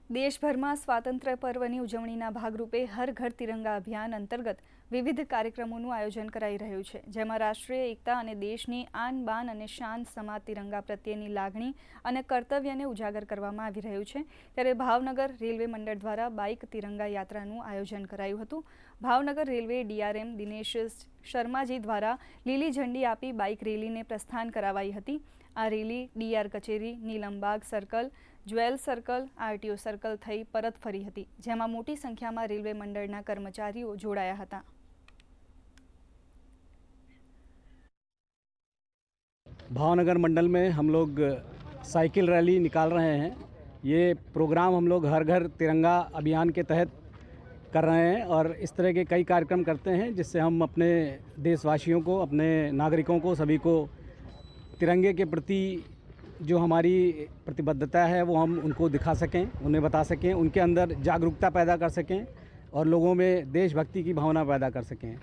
દેશભરમાં સ્વાતંત્ર્ય પર્વની ઉજવણીના ભાગરૂપે હર ઘર તિરંગા અભિયાન અંતર્ગત વિવિધ કાર્યક્રમોનું આયોજન કરાઈ રહ્યું છે, જેમાં રાષ્ટ્રીય એકતા અને દેશની આન બાન અને શાન સમા તિરંગા પ્રત્યેની લાગણી અને કર્તવ્યને ઉજાગર કરવામાં આવી રહ્યું છે। ત્યારે ભાવનગર રેલવે મંડળ દ્વારા બાઇક તિરંગા યાત્રાનું આયોજન કરાયું હતું। ભાવનગર રેલવે ડીઆરએમ દિનેશ શર્માજી દ્વારા લીલી ઝંડી આપી બાઇક રેલીને પ્રસ્થાન કરાવાઈ હતી। આ રેલી ડીઆર કચેરી, Nilambag circle, jewel circle, RTO circle થઈ પરત ફરી હતી, જેમાં મોટી સંખ્યામાં રેલવે મંડળના કર્મચારીઓ જોડાયા હતા। भावनगर मंडल में हम लोग साइकिल रैली निकाल रहे हैं। ये प्रोग्राम हम लोग हर घर तिरंगा अभियान के तहत कर रहे हैं और इस तरह के कई कार्यक्रम करते हैं, जिससे हम अपने देशवासियों को, अपने नागरिकों को, सभी को तिरंगे के प्रति जो हमारी प्रतिबद्धता है वो हम उनको दिखा सकें, उन्हें बता सकें, उनके अंदर जागरूकता पैदा कर सकें और लोगों में देशभक्ति की भावना पैदा कर सकें।